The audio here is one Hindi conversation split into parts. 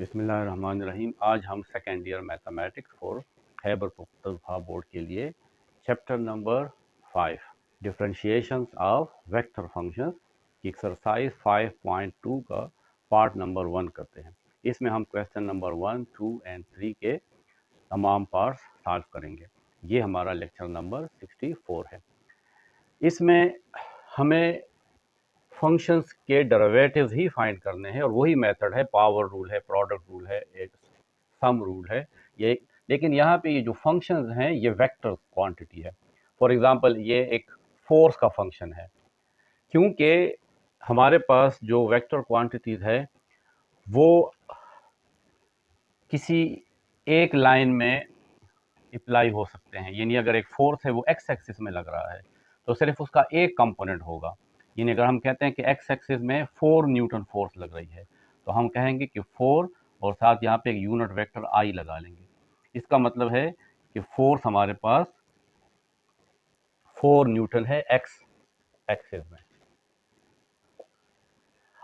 बिस्मिल्लाहिर्रहमानिर्रहीम। आज हम second year mathematics for Khyber Pakhtunkhwa board के लिए chapter number 5 differentiations of vector functions की एक्सरसाइज 5.2 का पार्ट नंबर 1 करते हैं। इसमें हम क्वेश्चन नंबर 1, 2 एंड 3 के तमाम पार्ट्स सॉल्व करेंगे। ये हमारा लेक्चर नंबर 64 है। इसमें हमें फंक्शंस के डेरिवेटिव्स ही फाइंड करने हैं और वही मेथड है, पावर रूल है, प्रोडक्ट रूल है, एक सम रूल है ये। लेकिन यहाँ पे ये जो फंक्शंस हैं ये वेक्टर क्वांटिटी है। फॉर एग्जांपल ये एक फोर्स का फंक्शन है, क्योंकि हमारे पास जो वेक्टर क्वांटिटीज है वो किसी एक लाइन में अप्लाई हो सकते हैं। यानी अगर एक फोर्स है वो एक्स एक्सिस में लग रहा है तो सिर्फ उसका एक कंपोनेंट होगा। यानी अगर हम कहते हैं कि एक्स एक्सिस में 4 न्यूटन फोर्स लग रही है तो हम कहेंगे कि 4 और साथ यहाँ पे एक यूनिट वेक्टर आई लगा लेंगे। इसका मतलब है कि फोर्स हमारे पास 4 न्यूटन है एक्स एक्सिस में।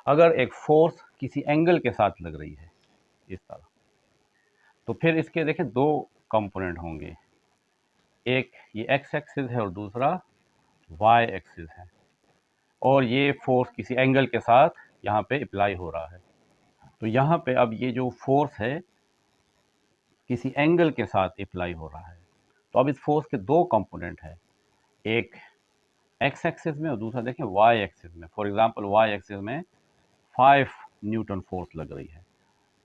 अगर एक फोर्स किसी एंगल के साथ लग रही है इस तरह, तो फिर इसके देखें दो कंपोनेंट होंगे, एक ये एक्स एक्सिस है और दूसरा वाई एक्सिस है, और ये फोर्स किसी एंगल के साथ यहाँ पे अप्लाई हो रहा है। तो यहाँ पे अब ये जो फोर्स है किसी एंगल के साथ अप्लाई हो रहा है। तो अब इस फोर्स के दो कंपोनेंट हैं, एक एक्स एक्सिस में और दूसरा देखें वाई एक्सिस में। फॉर एग्जांपल वाई एक्सिस में 5 न्यूटन फोर्स लग रही है,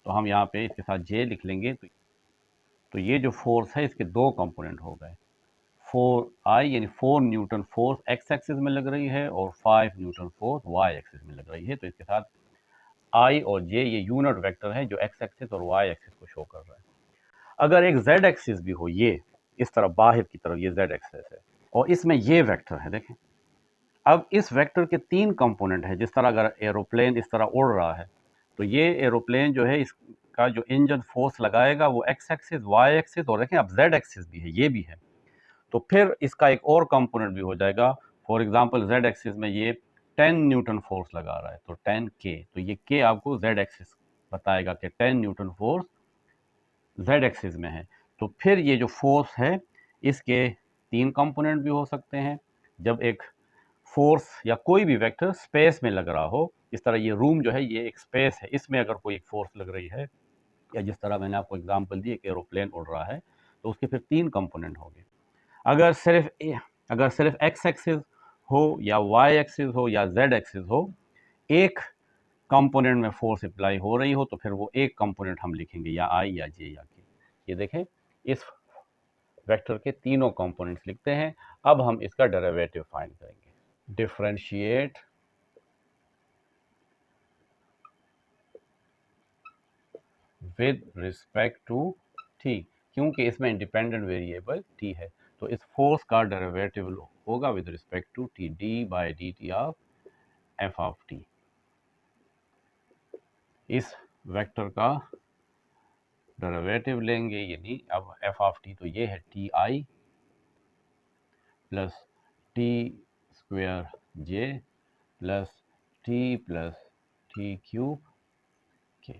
तो हम यहाँ पे इसके साथ जे लिख लेंगे। तो ये जो फोर्स है इसके दो कंपोनेंट हो गए, 4i यानी 4 न्यूटन फोर्स एक्स एक्सिस में लग रही है और 5 न्यूटन फोर्स वाई एक्सिस में लग रही है। तो इसके साथ i और j ये यूनिट वेक्टर है जो एक्स एक्सिस और वाई एक्सिस को शो कर रहा है। अगर एक z एक्सिस भी हो, ये इस तरफ बाहर की तरफ ये z एक्सिस है और इसमें ये वेक्टर है, देखें। अब इस वेक्टर के 3 कंपोनेंट है। जिस तरह अगर एरोप्लेन इस तरह उड़ रहा है तो ये एरोप्लेन जो है इसका जो इंजन फोर्स लगाएगा वो एक्स एक्सिस, वाई एक्सिस और देखें अब z एक्सिस भी है, ये भी है। तो फिर इसका एक और कंपोनेंट भी हो जाएगा। फॉर एग्जांपल z एक्सिस में ये 10 न्यूटन फोर्स लगा रहा है तो 10 k, तो ये k आपको z एक्सिस बताएगा कि 10 न्यूटन फोर्स z एक्सिस में है। तो फिर ये जो फोर्स है इसके 3 कंपोनेंट भी हो सकते हैं। जब एक फोर्स या कोई भी वेक्टर स्पेस में लग रहा हो, इस तरह ये रूम जो है ये एक स्पेस है, इसमें अगर कोई एक फोर्स लग रही है, या जिस तरह मैंने आपको एग्जांपल दी कि एरोप्लेन उड़ रहा है, तो उसके फिर 3 कंपोनेंट होंगे। अगर सिर्फ एक्स एक्सिस हो या वाई एक्सिस हो या जेड एक्सिस हो, एक कंपोनेंट में फोर्स अप्लाई हो रही हो, तो फिर वो एक कंपोनेंट हम लिखेंगे या आई या जे या के। ये देखें इस वेक्टर के तीनों कंपोनेंट्स लिखते हैं। अब हम इसका डेरिवेटिव फाइंड करेंगे। Differentiate with respect to t, क्योंकि इसमें इंडिपेंडेंट वेरिएबल टी है तो इस फोर्स का डेरिवेटिव होगा विद रिस्पेक्ट टू टी, d by d t of f of t. इस वेक्टर का डेरिवेटिव लेंगे, यानी अब एफ ऑफ टी तो ये है t i plus t square j plus t cube k.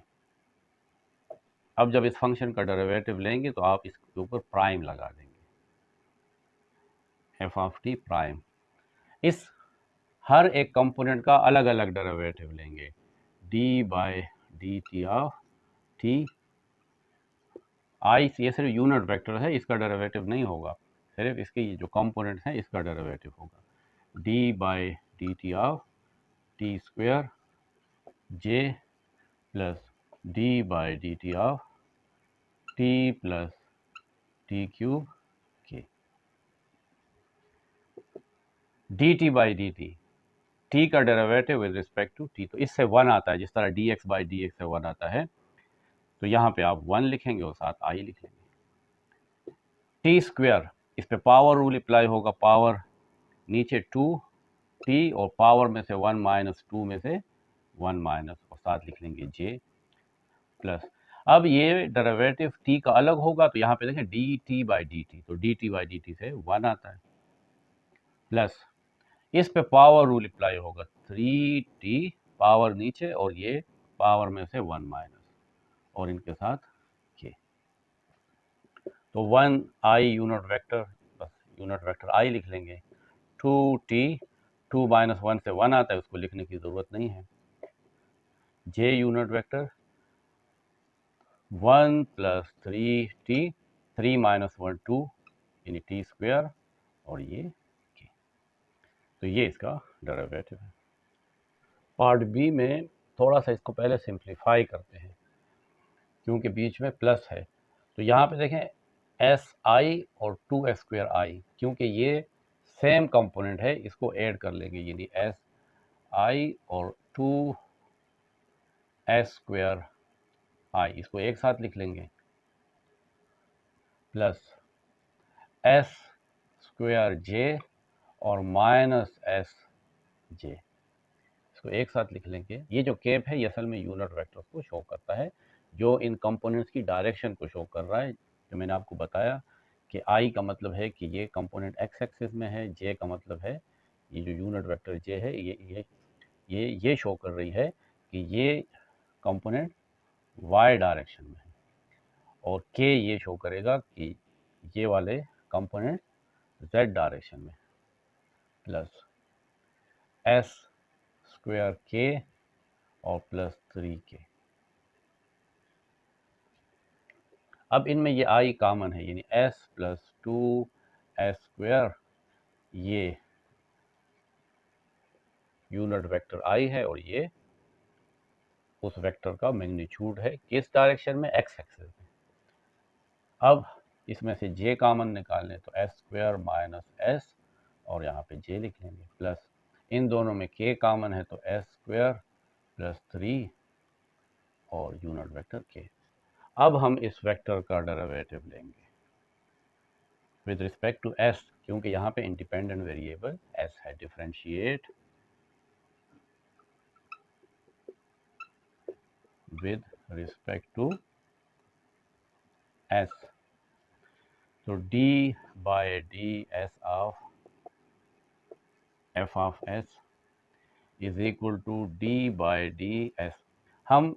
अब जब इस फंक्शन का डेरिवेटिव लेंगे तो आप इसके ऊपर प्राइम लगा देंगे, एफ ऑफ टी प्राइम। इस हर एक कंपोनेंट का अलग अलग डेरिवेटिव लेंगे, D by d t of T I, ये सिर्फ यूनिट वेक्टर है, इसका डेरिवेटिव नहीं होगा, सिर्फ इसके ये जो कंपोनेंट हैं इसका डेरिवेटिव होगा, d by d t of t square j plus d by d t of t plus t cube के। D t by d t, t का derivative with respect to t, तो इससे 1 आता है, जिस तरह d x by d x से 1 आता है, तो यहाँ पे आप 1 लिखेंगे और साथ आई लिख लेंगे। टी स्क्वायर, इस पे पावर रूल अप्लाई होगा, पावर नीचे 2 टी और पावर में से 1 माइनस 2 में से 1 माइनस, और साथ लिख लेंगे जे प्लस। अब ये डेरिवेटिव टी का अलग होगा तो यहाँ पे देखें d t by d t, तो d t by d t से 1 आता है, प्लस इस पे पावर रूल अप्लाई होगा, 3t पावर नीचे और ये पावर में से 1 माइनस, और इनके साथ k। तो 1i यूनिट वेक्टर, बस यूनिट वेक्टर i लिख लेंगे। 2t, 2 माइनस 1 से 1 आता है, उसको लिखने की ज़रूरत नहीं है। j unit vector 1 plus 3t, 3 minus 1 2 यानी t स्क्वायर, और ये k। तो ये इसका डेरिवेटिव है। पार्ट बी में थोड़ा सा इसको पहले सिंप्लीफाई करते हैं क्योंकि बीच में प्लस है। तो यहाँ पे देखें si और 2s स्क्वायर i, क्योंकि ये सेम कंपोनेंट है, इसको ऐड कर लेंगे, यानी si और 2s स्क्वायर i, इसको एक साथ लिख लेंगे, प्लस s स्क्वायर j और माइनस s j, इसको एक साथ लिख लेंगे। ये जो कैप है ये असल में यूनिट वेक्टर्स को शो करता है, जो इन कंपोनेंट्स की डायरेक्शन को शो कर रहा है। जो मैंने आपको बताया कि i का मतलब है कि ये कंपोनेंट x एक्सिस में है, j का मतलब है ये जो यूनिट वेक्टर j है ये शो कर रही है कि ये कंपोनेंट y डायरेक्शन में है, और k ये शो करेगा कि ये वाले कंपोनेंट z डायरेक्शन में, प्लस s स्क्वायर k और प्लस 3k। अब इनमें ये i कॉमन है, यानी s प्लस 2s स्क्वायर, ये यूनिट वेक्टर i है और ये उस वेक्टर का मैग्नीट्यूड है, किस डायरेक्शन में, x एक्सिस में। अब इसमें से j कॉमन निकालने तो s स्क्वायर माइनस s, और यहाँ पे j लिख लेंगे, प्लस इन दोनों में k कॉमन है तो s स्क्वायर प्लस 3 और यूनिट वेक्टर k। अब हम इस वेक्टर का डेरिवेटिव लेंगे विद रिस्पेक्ट टू s, क्योंकि यहाँ पे इंडिपेंडेंट वेरिएबल s है। Differentiate with respect to s, तो d by d s of f of s is equal to d by d s. हम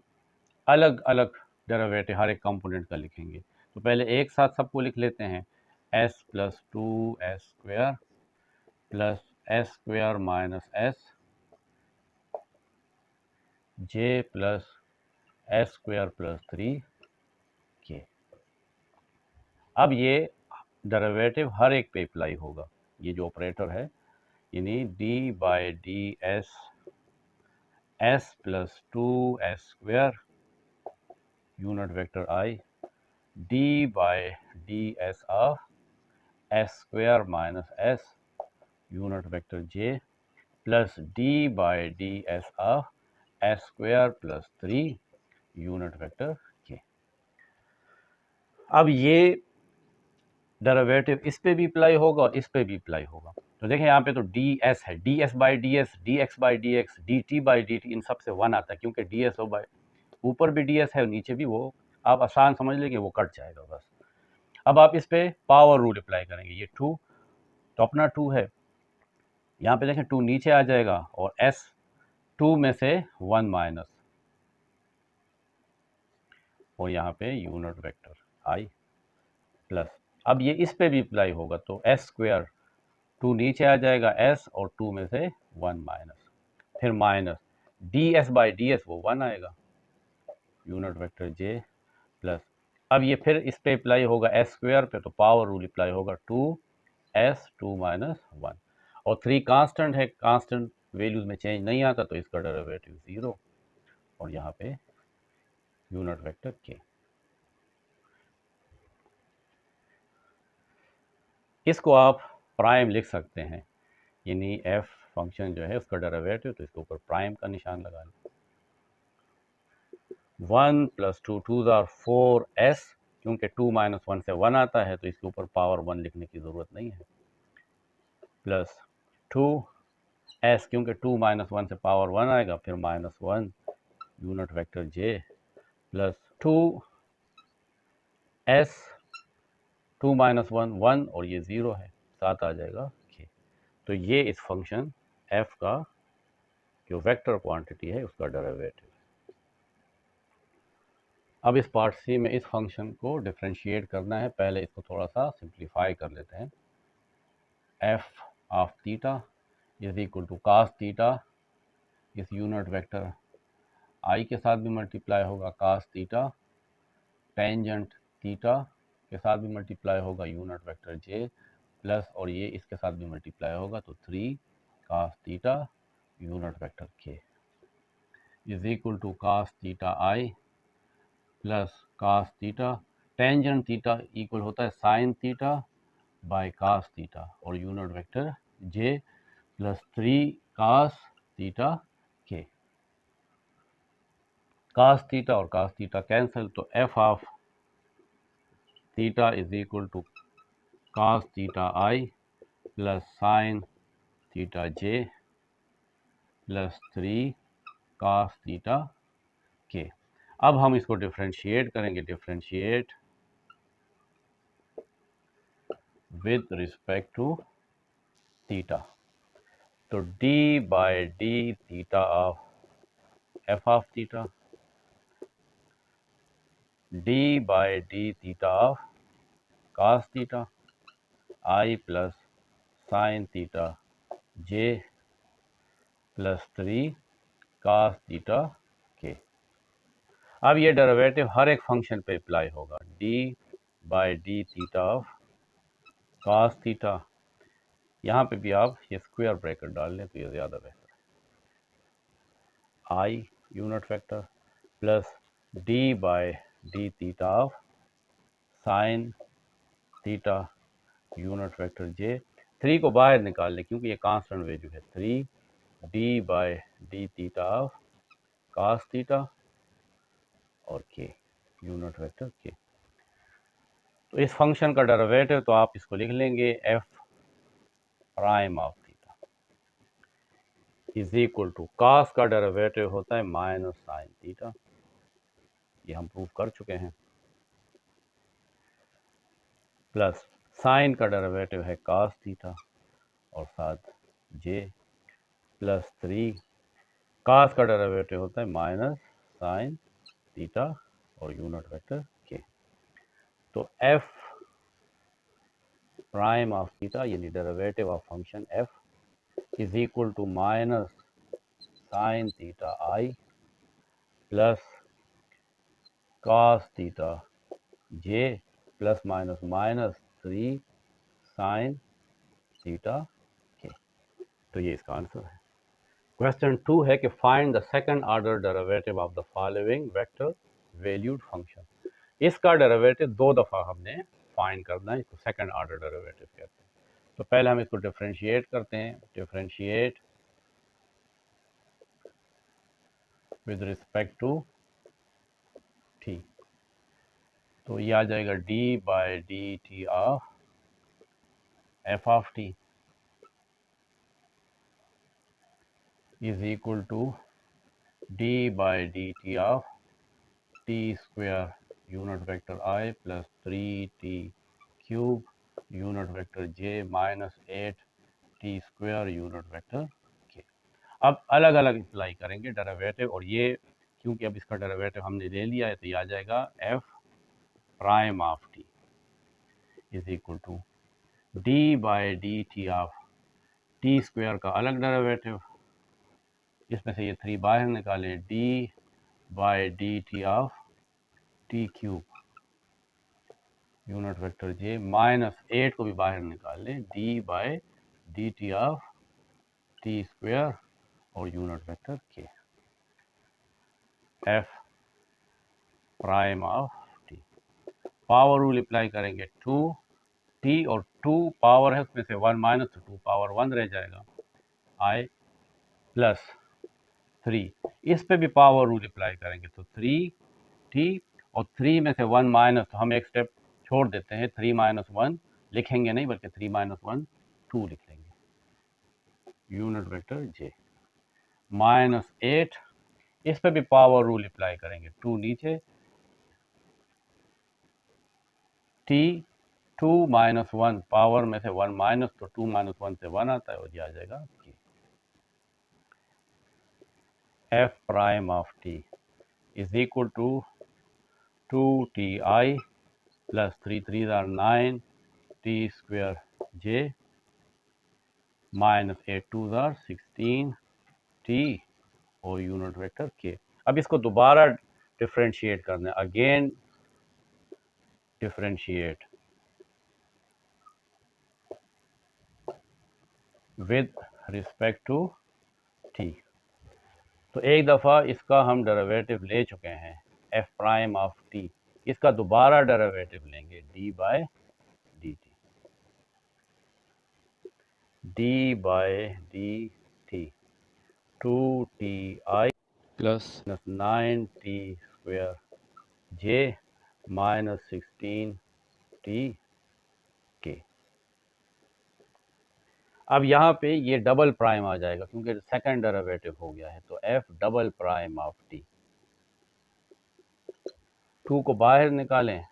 अलग अलग डेरिवेटिव हर एक कंपोनेंट का लिखेंगे, तो पहले एक साथ सबको लिख लेते हैं। s plus 2s square plus s square minus s j plus s square plus 3k। अब ये डेरिवेटिव हर एक पे अप्लाई होगा, ये जो ऑपरेटर है, यानी d by d s s plus 2s square unit vector i, d by d s of s square minus s unit vector j plus d by d s of s square plus 3 unit vector k। अब ये डेरिवेटिव इस पे भी अप्लाई होगा और इस पे भी अप्लाई होगा। तो देखें यहाँ पे तो डी एस है, d s by d s, d x by d x, d t by d t, इन सब से 1 आता है, क्योंकि डी एस बाई ऊपर भी डी एस है और नीचे भी, वो आप आसान समझ लेंगे, वो कट जाएगा बस। अब आप इस पे पावर रूल अप्लाई करेंगे, ये 2 तो अपना 2 है, यहाँ पे देखें 2 नीचे आ जाएगा और s 2 में से 1 माइनस, और यहाँ पे यूनिट वेक्टर i प्लस। अब ये इस पे भी अप्लाई होगा, तो s स्क्वायर 2 नीचे आ जाएगा s, और 2 में से 1 माइनस, फिर minus D s by d S, वो 1 आएगा, यूनिट वेक्टर j प्लस। अब ये फिर इस पे अप्लाई होगा s स्क्वायर पे, तो पावर रूल अप्लाई होगा 2s 2 माइनस 1, और 3 कांस्टेंट है, कांस्टेंट वैल्यूज में चेंज नहीं आता, तो इसका डेरिवेटिव 0, और यहाँ पे यूनिट वेक्टर k। इसको आप प्राइम लिख सकते हैं, यानी f फंक्शन जो है उसका डेरिवेटिव, तो इसके ऊपर प्राइम का निशान लगा लें। 1 प्लस 2 2 आर 4s, क्योंकि 2 माइनस 1 से 1 आता है, तो इसके ऊपर पावर 1 लिखने की ज़रूरत नहीं है, प्लस 2s, क्योंकि 2 माइनस 1 से पावर 1 आएगा, फिर minus 1 unit vector j plus 2s, 2 minus 1 1, और ये 0 है, 7 आ जाएगा k। तो ये इस फंक्शन f का जो वेक्टर क्वांटिटी है उसका डेरिवेटिव। अब इस पार्ट सी में इस फंक्शन को डिफ्रेंशिएट करना है। पहले इसको थोड़ा सा सिंप्लीफाई कर लेते हैं। F of theta is equal to cos theta, इस यूनिट वेक्टर आई के साथ भी मल्टीप्लाई होगा कास थीटा, टेंजेंट थीटा के साथ भी मल्टीप्लाई होगा यूनिट वेक्टर जे, प्लस और ये इसके साथ भी मल्टीप्लाई होगा तो 3 cos theta unit vector k is equal to cos theta i plus cos theta, tangent theta इक्वल होता है sine theta by cos theta और unit vector j plus 3 cos theta k. Cos theta और कास थीटा कैंसिल तो f of theta is equal to cos theta i plus sine theta j plus 3 cos theta k. अब हम इसको डिफ्रेंशिएट करेंगे, differentiate with respect to theta. तो d by d theta of f of theta, d by d theta of cos theta i plus sine theta j plus 3 cos theta k. अब ये डेरिवेटिव हर एक फंक्शन पे अप्लाई होगा। d by d theta of cos theta, यहाँ पे भी आप ये स्क्वायर ब्रैकेट डाल लें तो ये ज़्यादा बेहतर है। I unit vector plus d by d theta of sine theta unit vector j, 3 को बाहर निकाल लें क्योंकि ये कांस्टेंट वैल्यू है। 3 d by d theta of cos theta और के यूनिट वेक्टर के। तो इस फंक्शन का डेरिवेटिव तो आप इसको लिख लेंगे f prime of theta is equal to cos का डेरिवेटिव होता है माइनस साइन थीटा, ये हम प्रूव कर चुके हैं, प्लस साइन का डेरिवेटिव है कास थीटा और साथ जे प्लस 3 कास का डेरिवेटिव होता है माइनस साइन थीटा और यूनिट वेक्टर के। तो एफ प्राइम ऑफ थीटा यानी derivative of function f is equal to minus sine theta i plus cos theta j plus minus minus 3 sine theta k. तो ये इसका आंसर है। क्वेश्चन 2 है कि find the second order derivative of the following vector valued function. इसका डेरिवेटिव 2 दफ़ा हमने फाइंड करना है, इसको सेकंड ऑर्डर डेरिवेटिव कहते हैं। तो पहले हम इसको डिफ्रेंशिएट करते हैं, differentiate with respect to t. तो ये आ जाएगा d by d t of f of t is equal to d by d t of t square unit vector i plus 3t cube unit vector j minus 8t square unit vector k. अब अलग अलग अप्लाई करेंगे डेरिवेटिव, और ये क्योंकि अब इसका डेरिवेटिव हमने ले लिया है तो ये आ जाएगा f prime of t is equal to d by d t of t square का अलग डेरिवेटिव, इसमें से ये 3 बाहर निकालें, d by d t of t cube unit vector j minus 8 को भी बाहर निकाल लें, d by d t of t square और unit vector k. F prime of t, power rule apply करेंगे, 2 टी और 2 पावर है उसमें से 1 माइनस तो 2 पावर 1 रह जाएगा, आई प्लस 3, इस पे भी पावर रूल अप्लाई करेंगे तो 3 टी और 3 में से 1 माइनस, तो हम एक स्टेप छोड़ देते हैं, 3 माइनस 1 लिखेंगे नहीं बल्कि 3 माइनस 1 2 लिख लेंगे, यूनिट वेक्टर जे माइनस 8, इस पे भी पावर रूल अप्लाई करेंगे, 2 नीचे, टी 2 माइनस 1 पावर में से 1 माइनस तो 2 माइनस 1 से 1 आता है और ये आ जाएगा k. F prime of t is equal to 2ti plus 3 3s are 9 t square j minus 8 2s are 16 t और यूनिट वेक्टर k। अब इसको दोबारा डिफरेंशिएट करना है, again differentiate with respect to t। तो एक दफ़ा इसका हम डेरिवेटिव ले चुके हैं f प्राइम ऑफ t, इसका दोबारा डेरिवेटिव लेंगे d by dt 2ti plus 9t square j minus 16t k। अब यहाँ पे ये डबल प्राइम आ जाएगा क्योंकि सेकंड डेरिवेटिव हो गया है, तो f double prime of t, 2 को बाहर निकालें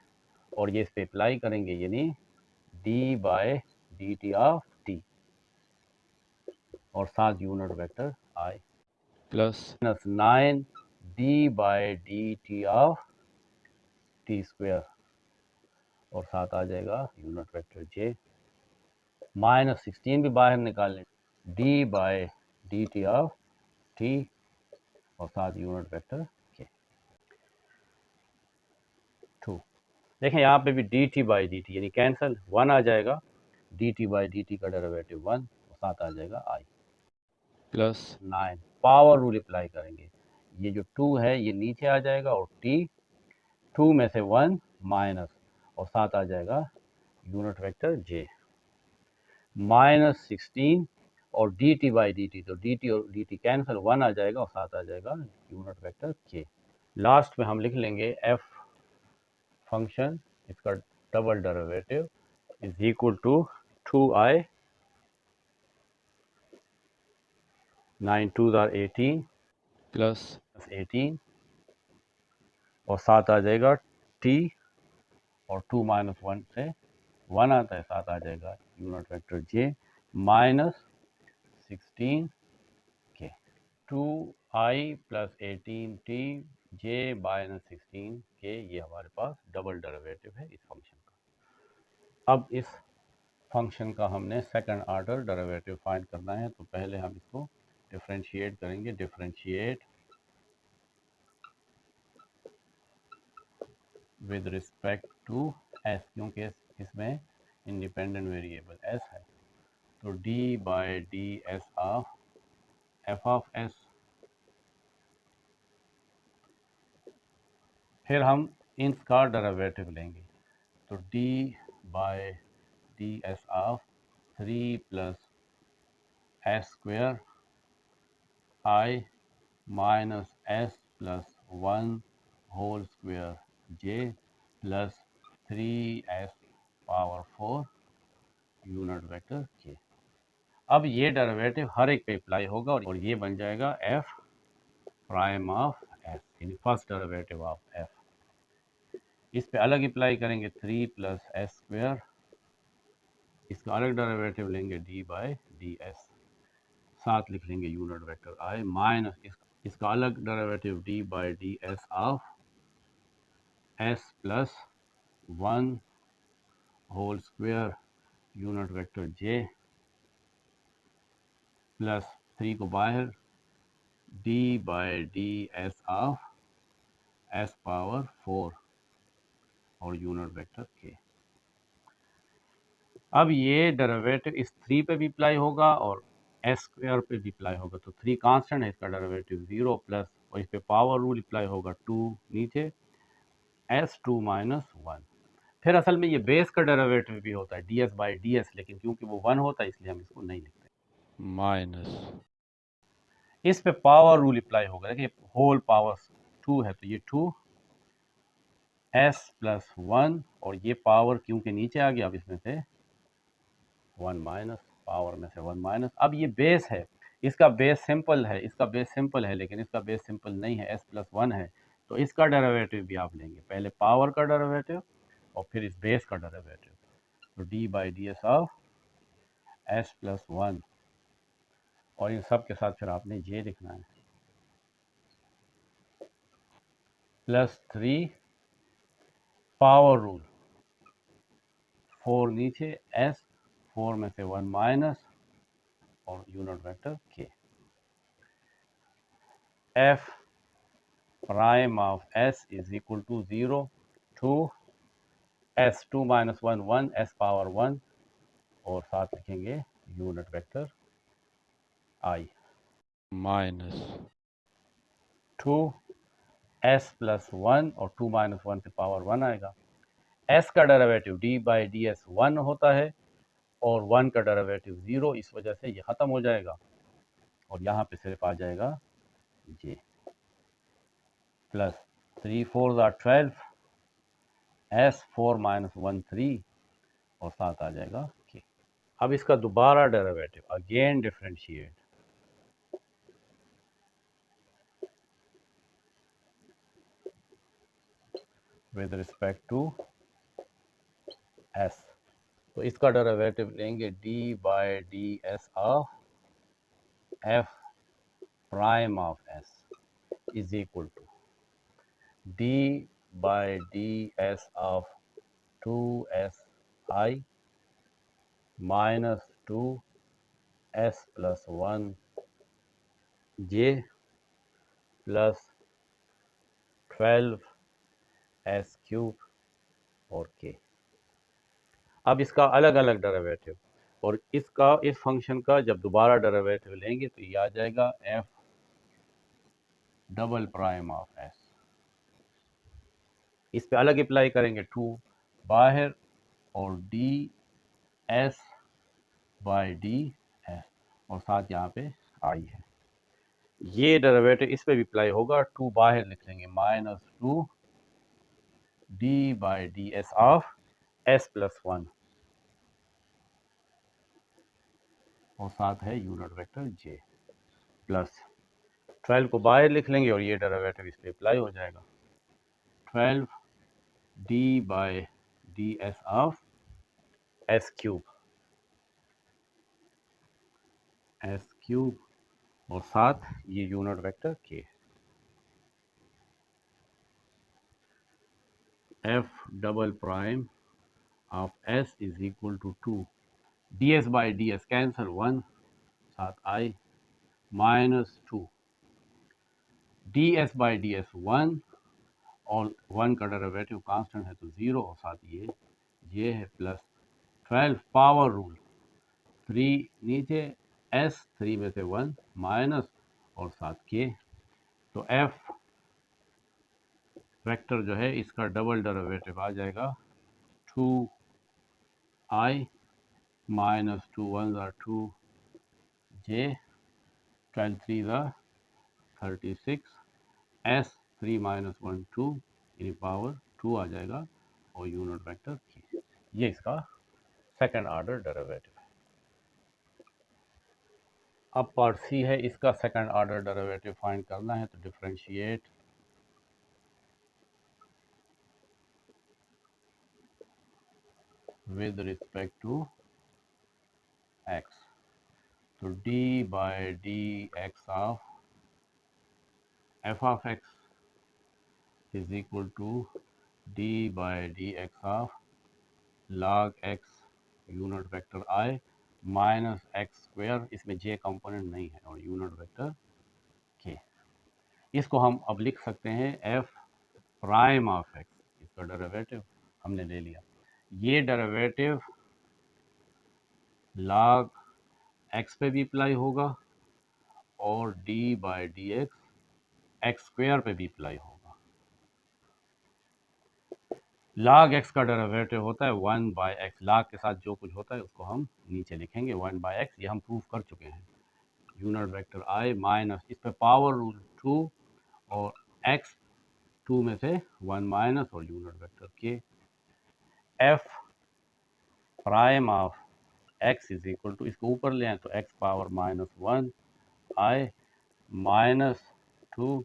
और ये इस पे अप्लाई करेंगे, यानी d by d t of t और साथ unit vector i plus 9 d by d t of t square और साथ आ जाएगा यूनिट वेक्टर j माइनस 16 भी बाहर निकाल लें, d by d t of t और साथ यूनिट वेक्टर k। 2 देखें यहाँ पे भी D t by d T यानी कैंसिल, 1 आ जाएगा, D t by d T का डेरिवेटिव 1 और साथ आ जाएगा i plus 9 power rule apply करेंगे, ये जो 2 है ये नीचे आ जाएगा और t 2 में से 1 माइनस और साथ आ जाएगा यूनिट वेक्टर j माइनस 16 और D t by d t, तो डी टी और डी टी कैंसिल, 1 आ जाएगा और साथ आ जाएगा यूनिट वेक्टर k। लास्ट में हम लिख लेंगे f फंक्शन, इसका double derivative is equal to 2i 9 2s are 18 plus 18 और साथ आ जाएगा t और 2 माइनस 1 से 1 आता है, साथ आ जाएगा unit vector j minus 16 k। 2i plus 18t j minus 16 k, ये हमारे पास डबल डेरिवेटिव है इस फंक्शन का। अब इस फंक्शन का हमने सेकंड ऑर्डर डेरिवेटिव फाइंड करना है, तो पहले हम इसको डिफरेंशिएट करेंगे, differentiate with respect to s, क्योंकि इसमें इंडिपेंडेंट वेरिएबल s है, तो d by d s of f of s, फिर हम इसका डेरिवेटिव लेंगे, तो d by d s of 3 plus s square i minus s plus 1 whole square j plus 3s power 4 unit vector k। अब ये डेरिवेटिव हर एक पे अप्लाई होगा और ये बन जाएगा f प्राइम ऑफ s, यानी फर्स्ट डेरिवेटिव ऑफ f। इस पे अलग अप्लाई करेंगे 3 प्लस एस स्क्वेयर, इसका अलग डेरिवेटिव लेंगे d बाय डी एस, साथ लिख लेंगे यूनिट वेक्टर i माइनस इसका अलग derivative d by d s of s plus 1 whole square unit vector j plus 3 को बाहर d by d s of s power 4 और यूनिट वेक्टर k। अब ये डेरिवेटिव इस 3 पे भी अप्लाई होगा और s स्क्वायर पे भी अप्लाई होगा, तो 3 कांस्टेंट है, इसका डेरिवेटिव 0 प्लस और इस पे पावर रूल अप्लाई होगा, 2 नीचे s 2 माइनस 1। फिर असल में ये बेस का डेरिवेटिव भी होता है ds बाई ds, लेकिन क्योंकि वो 1 होता है इसलिए हम इसको नहीं लिखते, माइनस इस पे पावर रूल अप्लाई होगा, देखिए होल पावर 2 है तो ये 2 s प्लस 1 और ये पावर क्योंकि नीचे आ गया, अब इसमें से 1 माइनस, पावर में से 1 माइनस। अब ये बेस है, इसका बेस सिंपल है, इसका बेस सिंपल है, लेकिन इसका बेस सिंपल नहीं है, s प्लस 1 है, तो इसका डेरिवेटिव भी आप लेंगे, पहले पावर का डेरिवेटिव और फिर इस बेस का डेरिवेटिव, तो d by d s of s plus 1 और इन सब के साथ फिर आपने j लिखना है, प्लस 3 पावर रूल, 4 नीचे, s 4 में से 1 माइनस और unit vector k। f prime of s is equal to 0 two s 2 minus 1 1 s power 1 और साथ लिखेंगे unit vector i minus 2 s plus 1 और 2 माइनस 1 से पावर 1 आएगा। s का derivative d by d s 1 होता है और 1 का डेरिवेटिव 0, इस वजह से ये ख़त्म हो जाएगा और यहाँ पे सिर्फ आ जाएगा j प्लस 3 4 ज़ा 12 s 4 माइनस 1 3 और साथ आ जाएगा k। अब इसका दोबारा derivative again differentiate with respect to s, तो इसका डेरिवेटिव लेंगे d by d s of f prime of s is equal to d by d s of 2si minus 2s plus 1 j प्लस 12s क्यूब और k। अब इसका अलग अलग डेरिवेटिव और इसका इस फंक्शन का जब दोबारा डेरिवेटिव लेंगे तो ये आ जाएगा f double prime of s। इस पे अलग अप्लाई करेंगे 2 बाहर और D s by d S और साथ यहाँ पे आई है। ये डेरिवेटिव इस पे भी अप्लाई होगा, 2 बाहर लिख लेंगे minus 2 D by d s of S plus 1 और साथ है यूनिट वेक्टर j प्लस 12 को बाहर लिख लेंगे और ये डेरिवेटिव इस पे अप्लाई हो जाएगा 12 d by d s of s cube और साथ ये unit vector k। f double prime of s is equal to 2 ds by d s cancel 1 साथ i minus 2 ds by d s 1 और 1 का डेरिवेटिव कांस्टेंट है तो 0 और साथ ये है प्लस 12 पावर रूल 3 नीचे s 3 में से 1 माइनस और साथ k। तो f वेक्टर जो है इसका डबल डेरिवेटिव आ जाएगा 2i माइनस 2 1 ज़ा 2 j 12 3 ज़ा 36 s 3 माइनस 1 2 यानी पावर 2 आ जाएगा और यूनिट वेक्टर k। ये इसका सेकंड ऑर्डर डेरिवेटिव है। अब पार्ट सी है, इसका सेकंड ऑर्डर डेरिवेटिव फाइंड करना है तो differentiate with respect to x, तो d by d x of f of x is equal to d by d x of log x unit vector i minus x square, इसमें j कंपोनेंट नहीं है और यूनिट वेक्टर k। इसको हम अब लिख सकते हैं f प्राइम ऑफ x, इसका डेरिवेटिव हमने ले लिया। ये डेरिवेटिव log x पे भी अप्लाई होगा और d by d x square पे भी अप्लाई होगा। log x का डेरिवेटिव होता है 1 बाई एक्स, log के साथ जो कुछ होता है उसको हम नीचे लिखेंगे 1 बाई एक्स, ये हम प्रूव कर चुके हैं। यूनिट वेक्टर i माइनस इस पे पावर रूल 2 और x 2 में से 1 माइनस और unit vector k। f prime of x is equal to, इसको ऊपर ले आए तो x power minus 1 i minus 2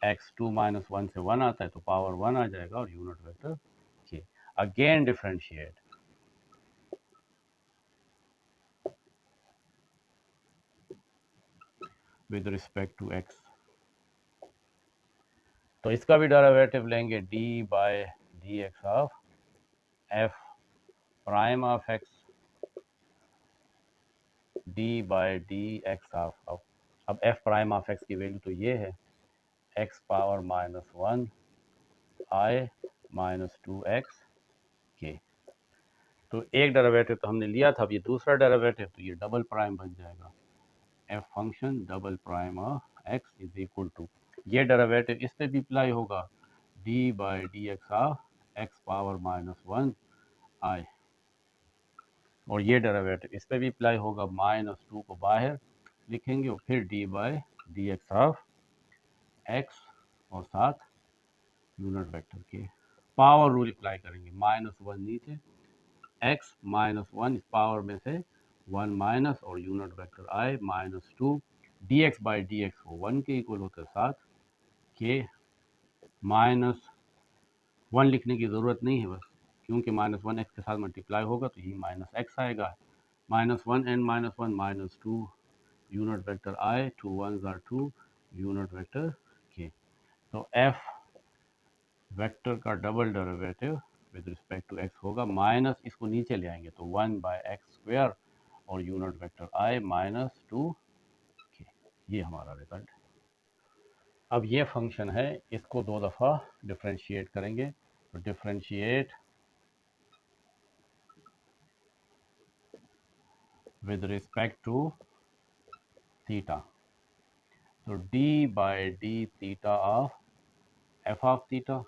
x 2 minus 1 से 1 आता है तो पावर 1 आ जाएगा और unit vector k। Again differentiate with respect to x, तो इसका भी डेरिवेटिव लेंगे d by dx of f prime of x d by d x of अब f प्राइम ऑफ x की वैल्यू तो ये है x power -1 i minus 2x k। तो एक डेरिवेटिव तो हमने लिया था, अब ये दूसरा डेरिवेटिव तो ये डबल प्राइम बन जाएगा f function double prime of x is equal to ये डेरिवेटिव इस पे भी अप्लाई होगा d by d x of x power -1 i और ये डेरिवेटिव इस पे भी अप्लाई होगा -2 को बाहर लिखेंगे और फिर d by d x of x और साथ यूनिट वेक्टर के पावर रूल अप्लाई करेंगे -1 नीचे x -1 इस पावर में से 1 माइनस और unit vector i -2 dx by d x को 1 के इक्वल होते साथ के -1 लिखने की ज़रूरत नहीं है बस क्योंकि -1 x के साथ मल्टीप्लाई होगा तो ये -x आएगा -1 and -1 -2 unit vector i 2 1s are 2 unit vector k। तो f वेक्टर का double derivative with respect to x होगा माइनस इसको नीचे ले आएंगे तो 1 बाई एक्स स्क्वायर और यूनिट वेक्टर i -2 k। ये हमारा रिजल्ट है। अब ये फंक्शन है इसको दो दफ़ा डिफरेंशिएट करेंगे तो differentiate with respect to theta तो d by d theta of f of theta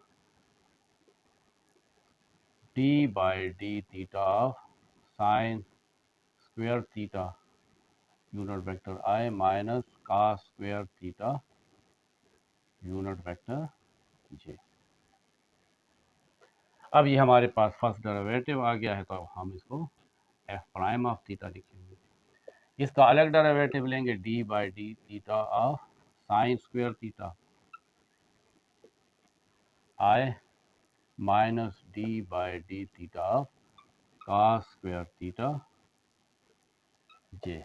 d by d theta of sine square theta unit vector i minus cos square theta unit vector j। अब ये हमारे पास फर्स्ट डेरिवेटिव आ गया है तो हम इसको f प्राइम ऑफ थीटा लिखेंगे। इसका अलग डेरिवेटिव लेंगे d by d theta of sine square theta i minus d by d theta of cos square theta j।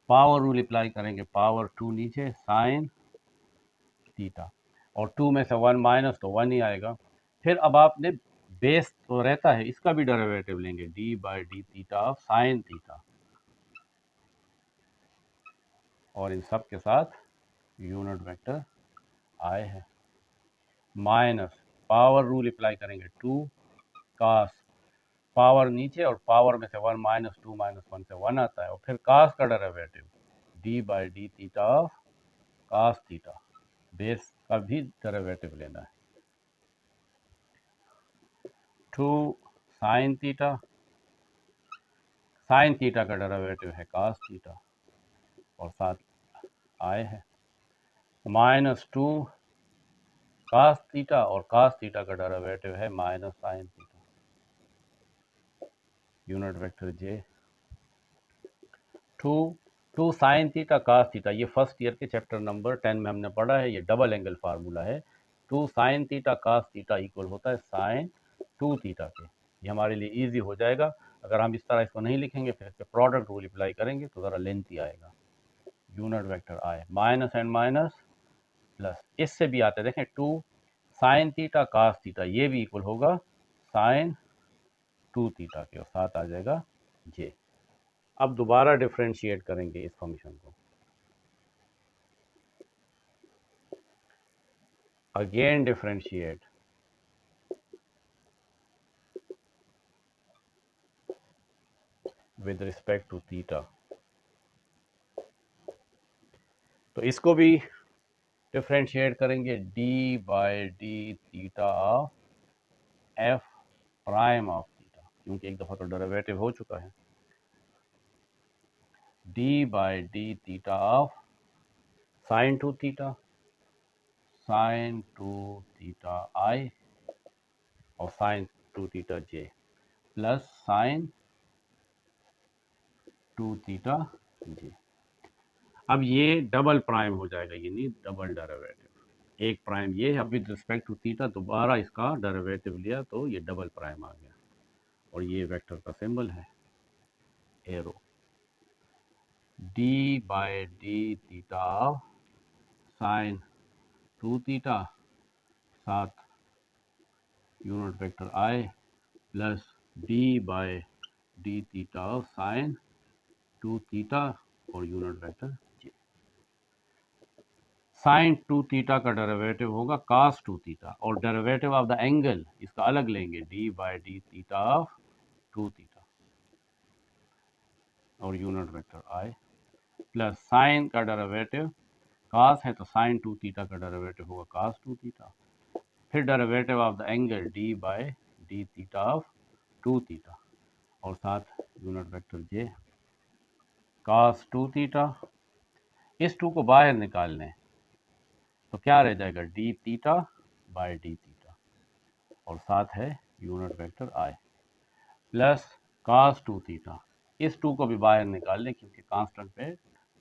Power rule apply करेंगे पावर 2 नीचे साइन थीटा और 2 में से 1 माइनस तो 1 ही आएगा। फिर अब आपने बेस तो रहता है इसका भी डेरिवेटिव लेंगे d by d theta of sine theta और इन सब के साथ यूनिट वेक्टर i है माइनस पावर रूल अप्लाई करेंगे 2 cos पावर नीचे और पावर में से 1 माइनस 2 माइनस 1 से 1 आता है और फिर cos का derivative d by d theta of cos theta base का भी डेरिवेटिव लेना है 2 साइन थीटा का डेरिवेटिव है cos थीटा और साथ i है माइनस 2 cos थीटा और cos थीटा का डेरिवेटिव है minus sine theta unit vector j 2 sine theta cos theta ये फर्स्ट ईयर के चैप्टर नंबर 10 में हमने पढ़ा है। ये डबल एंगल फार्मूला है 2 साइन थीटा cos थीटा इक्वल होता है साइन 2 थीटा के। ये हमारे लिए इजी हो जाएगा। अगर हम इस तरह इसको नहीं लिखेंगे फिर इस पर प्रोडक्ट रूल अप्लाई करेंगे तो ज़रा लेंथी आएगा। Unit vector i minus and minus plus इससे भी आते देखें 2 साइन थीटा cos थीटा ये भी इक्वल होगा साइन 2 थीटा के और साथ आ जाएगा j। अब दोबारा डिफरेंशिएट करेंगे इस फंक्शन को again differentiate with respect to theta तो इसको भी डिफरेंशिएट करेंगे d by d theta of f prime of theta क्योंकि एक दफ़ा तो डेरिवेटिव हो चुका है d by d theta of sine 2 theta sine 2 theta i और sine 2 theta j plus sine 2 theta j। अब ये डबल प्राइम हो जाएगा यानी डबल डेरिवेटिव एक प्राइम ये है विद रिस्पेक्ट टू थीटा दोबारा इसका डेरिवेटिव लिया तो ये डबल प्राइम आ गया और ये वेक्टर का सिंबल है arrow d by d theta sine 2 theta साथ unit vector i plus d by d theta of sine 2 theta और unit vector j. Sine 2 theta का डेरिवेटिव होगा cos 2 थीटा और डेरिवेटिव ऑफ द एंगल इसका अलग लेंगे d by d theta of 2 theta और unit vector i plus sine का डेरिवेटिव cos है तो साइन 2 थीटा का डेरिवेटिव होगा cos 2 थीटा, फिर derivative of the angle d by d theta of 2 theta और साथ unit vector j cos 2 theta. इस 2 को बाहर निकाल लें तो क्या रह जाएगा D theta by d theta और साथ है unit vector i plus cos 2 theta. इस 2 को भी बाहर निकाल लें क्योंकि कांस्टेंट पे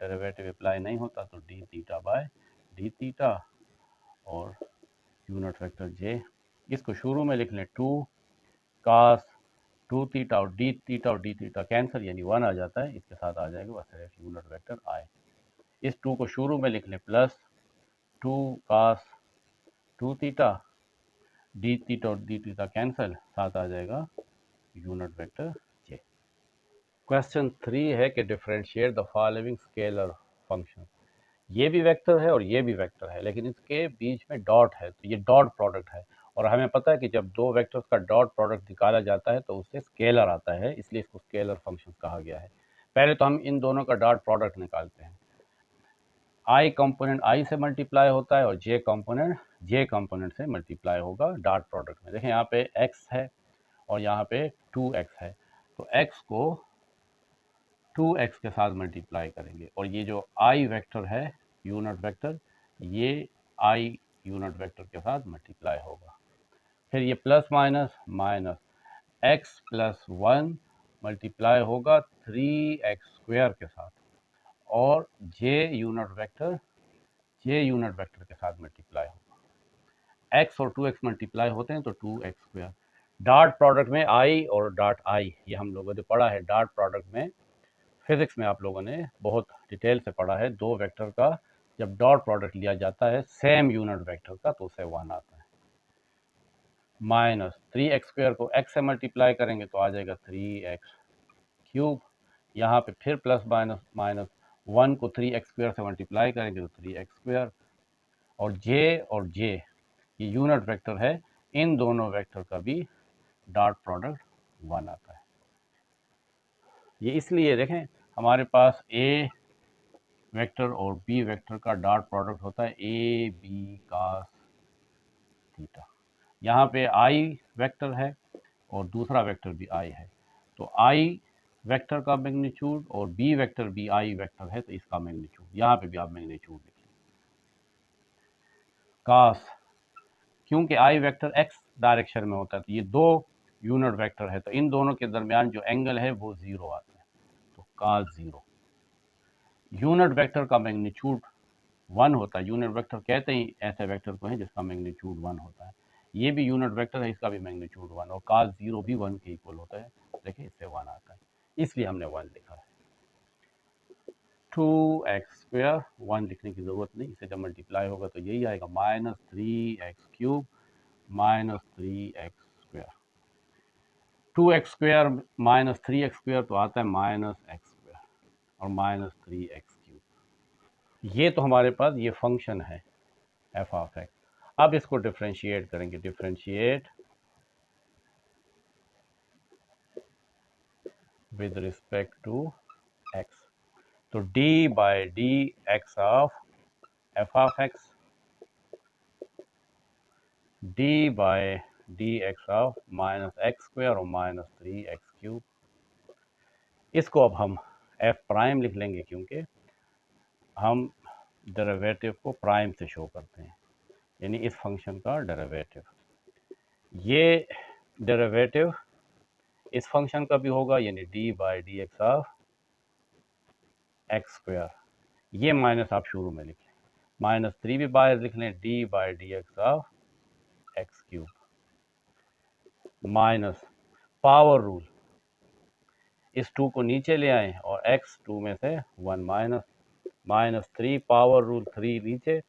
डेरिवेटिव अप्लाई नहीं होता, तो D theta by d theta और यूनिट वेक्टर जे। इसको शुरू में लिख लें 2 cos 2 थीटा और डी थीटा कैंसिल यानी 1 आ जाता है, इसके साथ आ जाएगा बस सिर्फ यूनिट वेक्टर आई। इस 2 को शुरू में लिख लें plus 2 cos 2 theta D theta और डी थीटा कैंसिल, साथ आ जाएगा यूनिट वेक्टर जे। क्वेश्चन 3 है कि differentiate the following scalar function. ये भी वेक्टर है और ये भी वेक्टर है, लेकिन इसके बीच में डॉट है, तो ये डॉट प्रोडक्ट है और हमें पता है कि जब दो वेक्टर्स का डॉट प्रोडक्ट निकाला जाता है तो उससे स्केलर आता है, इसलिए इसको स्केलर फंक्शन कहा गया है। पहले तो हम इन दोनों का डॉट प्रोडक्ट निकालते हैं। आई कंपोनेंट आई से मल्टीप्लाई होता है और जे कंपोनेंट से मल्टीप्लाई होगा डॉट प्रोडक्ट में। देखें यहाँ पे x है और यहाँ पे 2x है, तो x को 2x के साथ मल्टीप्लाई करेंगे और ये जो i वेक्टर है यूनिट वेक्टर, ये i यूनिट वेक्टर के साथ मल्टीप्लाई होगा। फिर ये plus minus minus x plus 1 multiply होगा 3x स्क्वायर के साथ और j यूनिट वेक्टर के साथ मल्टीप्लाई होगा। x और 2x मल्टीप्लाई होते हैं तो 2x स्क्वायर। डॉट प्रोडक्ट में i और डॉट i, ये हम लोगों ने पढ़ा है डॉट प्रोडक्ट में, फिजिक्स में आप लोगों ने बहुत डिटेल से पढ़ा है। दो वेक्टर का जब डॉट प्रोडक्ट लिया जाता है सेम यूनिट वेक्टर का तो उसे 1 आता है। माइनस 3x स्क्वायर को x से मल्टीप्लाई करेंगे तो आ जाएगा 3x क्यूब। यहाँ पे फिर प्लस माइनस माइनस 1 को 3x स्क्वायर से मल्टीप्लाई करेंगे तो 3x स्क्वायर और j ये यूनिट वेक्टर है, इन दोनों वेक्टर का भी डॉट प्रोडक्ट 1 आता है। ये इसलिए देखें हमारे पास a वेक्टर और b वेक्टर का डॉट प्रोडक्ट होता है a b cos थीटा। यहाँ पे i वेक्टर है और दूसरा वेक्टर भी i है, तो i वेक्टर का मैग्नीट्यूड और b वेक्टर भी i वेक्टर है तो इसका मैग्नीट्यूड, यहाँ पे भी आप मैग्नीट्यूड लिखिए cos, क्योंकि i वेक्टर x डायरेक्शन में होता है तो ये दो यूनिट वेक्टर है तो इन दोनों के दरमियान जो एंगल है वो 0 आता है, तो cos 0। यूनिट वेक्टर का मैग्नीट्यूड 1 होता है, यूनिट वेक्टर कहते ही ऐसे वेक्टर को है जिसका मैग्नीट्यूड 1 होता है। ये भी यूनिट वेक्टर है, इसका भी मैग्नीट्यूड 1 और cos 0 भी 1 के इक्वल होता है। देखिए इससे 1 आता है, इसलिए हमने 1 लिखा है। 2x स्क्वायर 1 लिखने की ज़रूरत नहीं, इसे जब मल्टीप्लाई होगा तो यही आएगा minus 3x cube minus 3x square. 2x square minus 3x square तो आता है माइनस x स्क्वायर और माइनस 3x क्यूब। ये तो हमारे पास ये फंक्शन है f ऑफ x। अब इसको डिफरेंशिएट करेंगे, differentiate with respect to x, तो d by d x of f of x d by d x of minus x square और माइनस 3x क्यूब। इसको अब हम f प्राइम लिख लेंगे क्योंकि हम डेरिवेटिव को प्राइम से शो करते हैं, यानी इस फंक्शन का डेरिवेटिव। ये डेरिवेटिव इस फंक्शन का भी होगा, यानी d by d x of x square. ये माइनस आप शुरू में लिखें, माइनस 3 भी बाहर लिख लें, d by d x of x cube minus power rule, इस 2 को नीचे ले आए और x 2 में से 1 माइनस माइनस 3 पावर रूल 3 नीचे,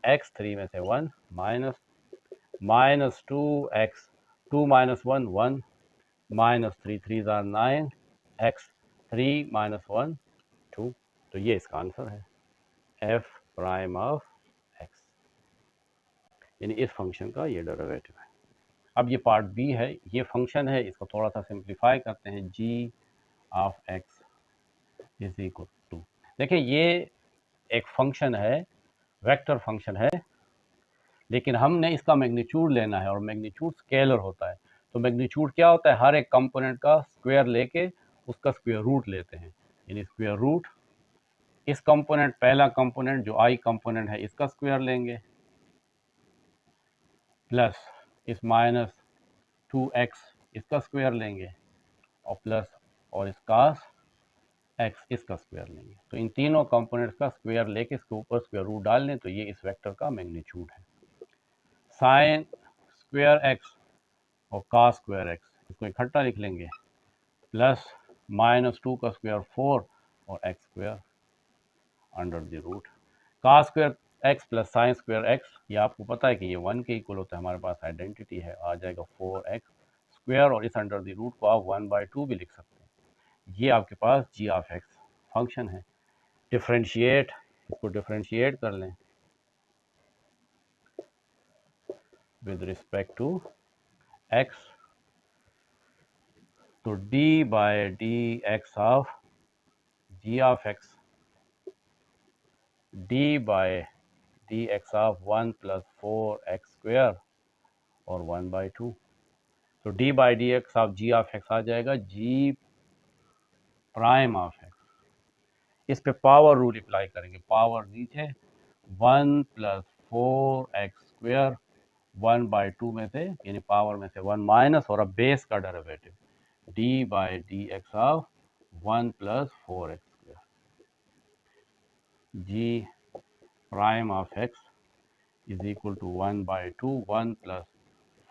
x 3 में से 1 minus minus 2x 2 minus 1 1 minus 3 3s are 9 x 3 minus 1 2। तो ये इसका आंसर है f प्राइम ऑफ x, यानी इस फंक्शन का ये डेरिवेटिव है। अब ये पार्ट बी है, ये फंक्शन है, इसको थोड़ा सा सिंप्लीफाई करते हैं। g of x is equal to, देखिए ये एक फंक्शन है, वेक्टर फंक्शन है, लेकिन हमने इसका मैग्नीट्यूड लेना है और मैग्नीट्यूड स्केलर होता है। तो मैग्नीट्यूड क्या होता है, हर एक कंपोनेंट का स्क्वायर लेके उसका स्क्वायर रूट लेते हैं, यानी स्क्वायर रूट इस कंपोनेंट, पहला कंपोनेंट जो आई कंपोनेंट है इसका स्क्वायर लेंगे, प्लस इस माइनस 2x इसका स्क्वायर लेंगे, और प्लस और इसका x इसका स्क्वायर लेंगे। तो इन तीनों कंपोनेंट्स का स्क्वायर लेके इसके ऊपर स्क्वायर रूट डाल लें, तो ये इस वेक्टर का मैग्नीट्यूड है। साइन स्क्वायर x और कॉस स्क्वायर x, इसको इकट्ठा लिख लेंगे, प्लस माइनस 2 का स्क्वायर 4 और x square under the root. Cos square x plus sine square x, ये आपको पता है कि ये 1 के इक्वल होता है, हमारे पास आइडेंटिटी है, आ जाएगा 4x स्क्वायर, और इस अंडर द रूट को आप 1/2 भी लिख सकते हैं। ये आपके पास g ऑफ x फंक्शन है। डिफरेंशिएट, इसको डिफरेंशिएट कर लें विद रिस्पेक्ट टू x, तो d by d x of g of x, d by d x of 1 plus 4x square और 1/2। तो d by d x of g of x आ जाएगा g प्राइम ऑफ x। इस पे पावर रूल अप्लाई करेंगे, पावर नीचे 1 प्लस 4x स्क्वायर 1/2 में से, यानी पावर में से 1 माइनस, और अब बेस का derivative d by d x of 1 plus 4x square g prime of x is equal to 1/2 1 plus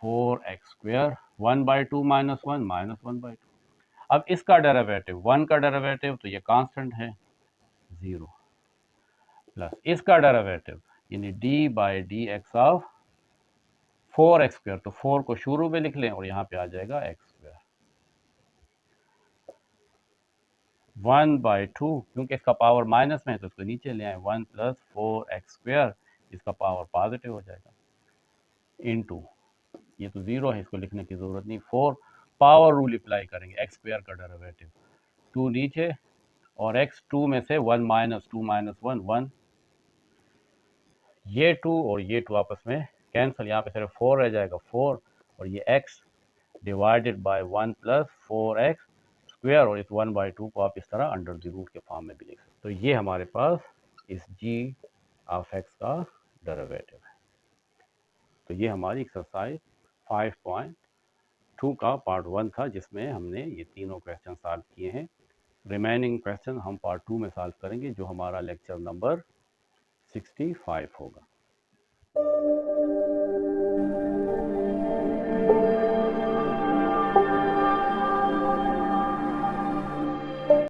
4x square 1/2 minus 1 minus 1/2। अब इसका डेरिवेटिव 1 का डेरिवेटिव तो ये कांस्टेंट है 0, प्लस इसका डेरिवेटिव यानी d by d x of 4x square, तो 4 को शुरू में लिख लें और यहाँ पे आ जाएगा x स्क्वायर 1/2, क्योंकि इसका पावर माइनस में है तो इसको नीचे ले आए, 1 प्लस 4x स्क्वायर, इसका पावर पॉजिटिव हो जाएगा, इनटू ये तो 0 है, इसको लिखने की ज़रूरत नहीं, 4 पावर रूल अप्लाई करेंगे, x स्क्वायर का डेरिवेटिव 2 नीचे, और x 2 में से 1 माइनस 2 माइनस 1 1, ये 2 और ये 2 आपस में कैंसिल, यहाँ पे सिर्फ 4 रह जाएगा 4, और ये x divided by 1 plus 4x square, और इस 1/2 को आप इस तरह अंडर द रूट के फॉर्म में भी लिख सकते। तो ये हमारे पास इस g ऑफ x का डेरिवेटिव है। तो ये हमारी एक्सरसाइज 5.2 का पार्ट 1 था, जिसमें हमने ये तीनों क्वेश्चन सॉल्व किए हैं। रिमेनिंग क्वेश्चन हम पार्ट 2 में सॉल्व करेंगे, जो हमारा लेक्चर नंबर 65 होगा।